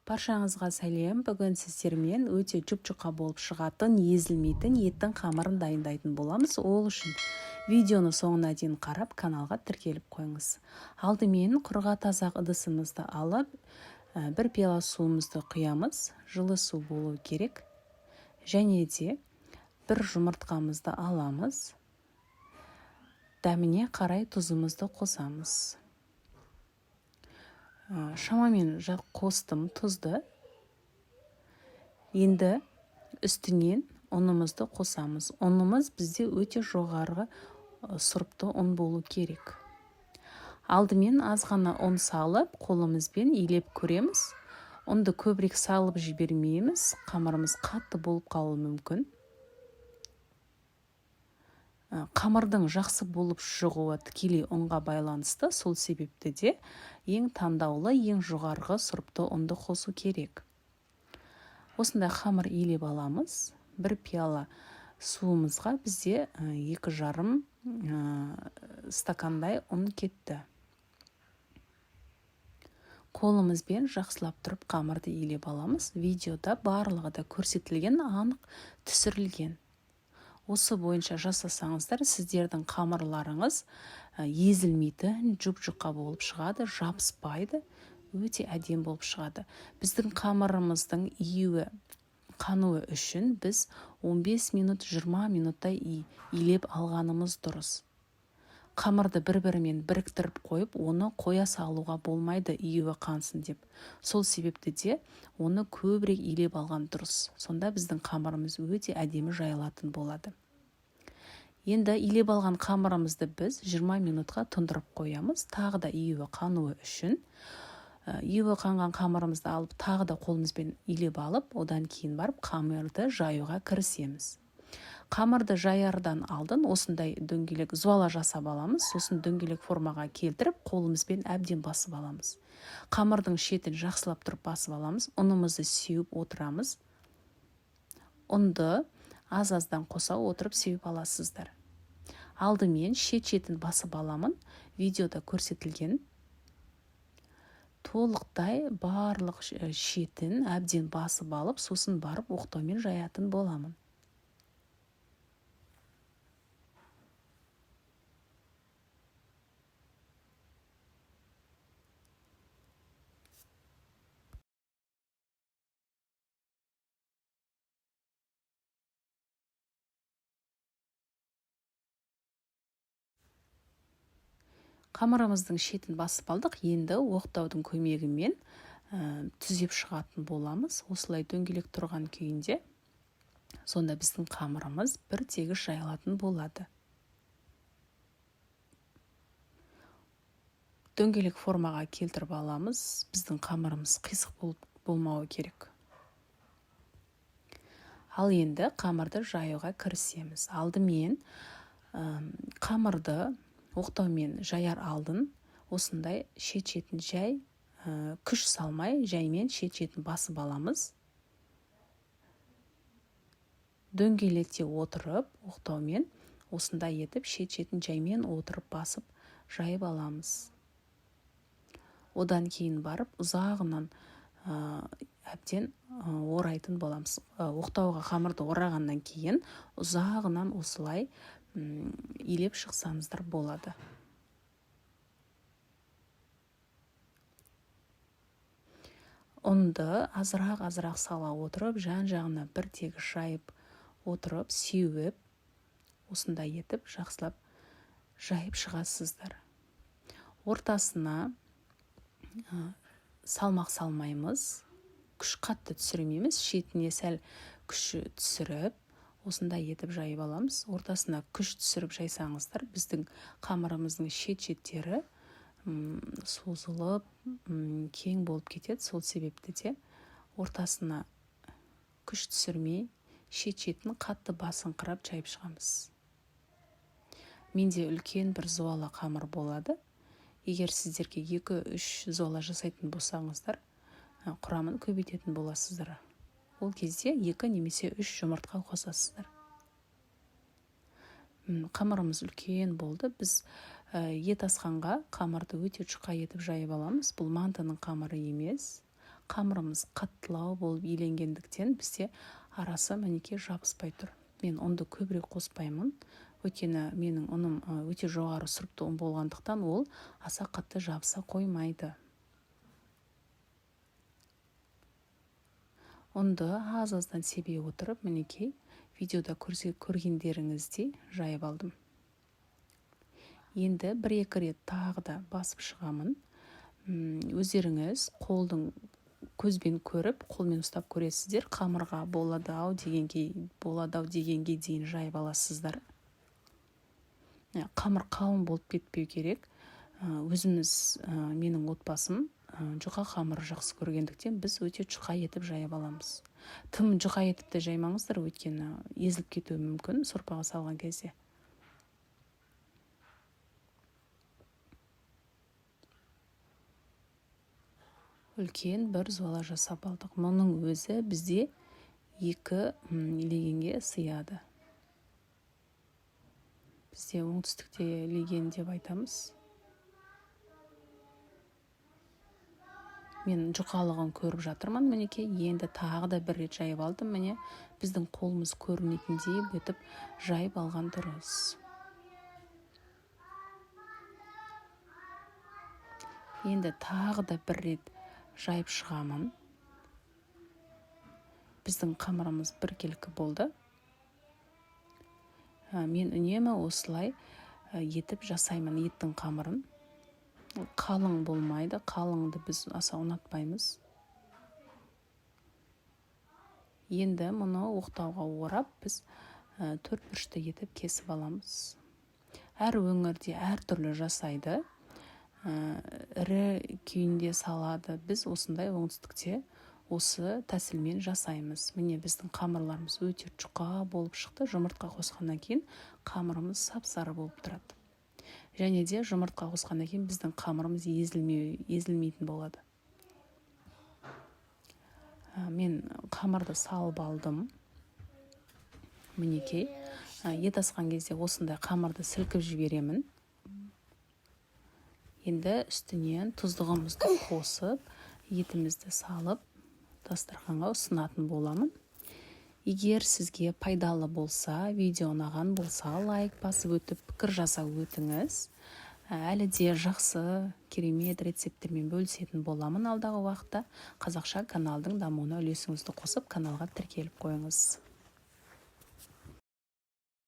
Баршаңызға сәлем. Бүгін сіздермен өте жұп-жұқа болып шығатын, езілмейтін еттің қамырын дайындайтын боламыз. Ол үшін видеоны соңына дейін қарап, каналға тіркеліп қойыңыз. Алдымен құрға таза ыдысымызды алып, бір пиала суымызды құямыз. Жылы су болу керек. Және де бір жұмыртқамызды аламыз. Дәміне қарай тұзымызды қосамыз. Шамамен қостым тұзды. Енді үстінен ұнымызды қосамыз. Ұнымыз бізде өте жоғарғы сұрыпты ұн болу керек. Алдымен аз ғана ұн салып, қолымызбен илеп көреміз. Ұнды көбірек салып жібермейміз. Қамырымыз қатты болып қалуы мүмкін. Қамырдың жақсы болып шығуы тікелей ұнға байланысты, сол себепті де ең таңдаулы, ең жоғарғы сұрыпты ұнды қосу керек. Осындай қамыр илеп аламыз. Бір пиала суымызға бізде 2,5 стакандай ұн кетті. Қолымызбен жақсылап тұрып қамырды илеп аламыз. Видеода барлығы да көрсетілген, анық түсірілген. Осы бойынша жасасаңыздар, сіздердің қамырларыңыз езілмейтін, жұп-жұқа болып шығады, жабыспайды, өте әдемі болып шығады. Біздің қамырымыздың июі, қануы үшін біз 15 минут, 20 минуттай илеп алғанымыз дұрыс. Қамырды бір-бірімен біріктіріп қойып, оны қоя салуға болмайды, июі қансын деп. Сол себепті де оны көбірек илеп алған дұрыс. Сонда біздің қамырымыз өте әдемі жайылатын болады. Енді илеп алған қамырымызды біз 20 минутқа тұндырып қоямыз. Тағы да июі қануы үшін. Июі қанған қамырымызды алып, тағы да қолымызбен илеп алып, одан кейін барып қамырды жаюға кірісеміз. Қамырды жаярдан алдын осындай дөңгелек зуала жасап аламыз. Сосын дөңгелек формаға келтіріп, қолымызбен әбден басып аламыз. Қамырдың шетін жақсылап тұрып басып аламыз. Ұнымызды сеуіп отырамыз. Ұнды аз-аздан қоса отырып сеуіп аласыздар. Алдымен шетін басып аламын. Видеода көрсетілген. Толықтай барлық шетін әбден басып алып, сосын барып оқтаумен жаятын боламын. Қамырымыздың шетін басып алдық. Енді оқтаудың көмегімен түзеп шығатын боламыз. Осылай дөңгелек тұрған күйінде. Сонда біздің қамырымыз бір тегіс жайылатын болады. Дөңгелек формаға келтіріп аламыз. Біздің қамырымыз қисық болмауы керек. Ал енді қамырды жаюға кірісеміз. Алдымен қамырды оқтаумен жаяр алдын осындай шет-шетін жай, күш салмай, жаймен шет-шетін басып аламыз. Дөңгелете отырып, оқтаумен осындай етіп, шет-шетін жаймен отырып басып, жайып аламыз. Одан кейін барып, ұзағынан әбден орайтын боламыз. Оқтауға қамырды орағаннан кейін, ұзағынан осылай илеп шықсаңыздар болады. Ұнды азырақ сала отырып, жан-жағына бір тегіс жайып отырып, сеуіп, осындай етіп, жақсылап жайып шығасыздар. Ортасына салмақ салмаймыз, күш қатты түсірмейміз, шетіне сәл күші түсіріп, осындай етіп жайып аламыз. Ортасына күш түсіріп жайсаңыздар, біздің қамырымыздың шет-шеттері созылып, кең болып кетеді. Сол себепті де ортасына күш түсірмей, шет-шетін қатты басыңқырап жайып шығамыз. Менде үлкен бір зуала қамыр болады. Егер сіздерге 2-3 зуала жасайтын болсаңыздар, құрамын көбейтетін боласыздар. Ол кезде 2 немесе 3 жұмыртқа қосасыздар. Қамырымыз үлкен болды. Біз ет асқанға қамырды өте жұқа етіп жайып аламыз. Бұл мантының қамыры емес. қамырымыз қаттылау болып иленгендіктен бізде арасы мінекей жабыспай тұр. Мен ұнды көбірек қоспаймын, өйткені менің ұным өте жоғары сұрыпты ұн болғандықтан ол аса қатты жабыса қоймайды. Ұнды аз-аздан себе отырып, мінекей видеода көргендеріңіздей жайып алдым. Енді 1-2 рет тағы да басып шығамын. Өздеріңіз қолдың көзбен көріп, қолмен ұстап көресіздер. Қамырға болады-ау дегенге дейін жайып аласыздар. Қамыр қалың болып кетпеу керек. Өзіміз, менің отбасым жұқа қамыр жақсы көргендіктен біз өте жұқа етіп жайып аламыз. Тым жұқа етіп те жаймаңыздар, өйткені езіліп кетуі мүмкін сорпаға салған кезде. Үлкен бір зола жасап алдық. Мұның өзі бізде 2 легенге сыяды. Бізде оңтүстікте леген деп айтамыз. Мен жұқалығын көріп жатырмын, мінекей. Енді тағы да 1 рет жайып алдым. Міне, біздің қолымыз көрінетіндей өтіп жайып алған дұрыс. Енді тағы да 1 рет жайып шығамын. Біздің қамырымыз біркелкі болды. Мен үнемі осылай етіп жасаймын еттің қамырын. Қалың болмайды, қалыңды біз аса ұнатпаймыз. Енді мұны оқтауға орап, біз 4 бұрышты етіп кесіп аламыз. Әр өңірде әртүрлі жасайды, ірі күйінде салады. Біз осындай оңтүстікте осы тәсілмен жасаймыз. Міне біздің қамырларымыз өте жұқа болып шықты. Жұмыртқа қосқаннан кейін қамырымыз сап-сары болып тұрады. Және де жұмыртқа қосқаннан кейін біздің қамырымыз езілмейтін болады. Мен қамырды салып алдым. Мінекей, ет асқан кезде осындай қамырды сілкіп жіберемін. Енді үстінен тұздығымызды қосып, етімізді салып, дастарханға ұсынатын боламын. Егер сізге пайдалы болса, видео ұнаған болса, лайк басып өтіп, пікір жаза өтіңіз. Әлі де жақсы, керемет рецепттермен бөлісетін боламын алдағы уақытта. Қазақша каналдың дамуына үлесіңізді қосып, каналға тіркеліп қойыңыз.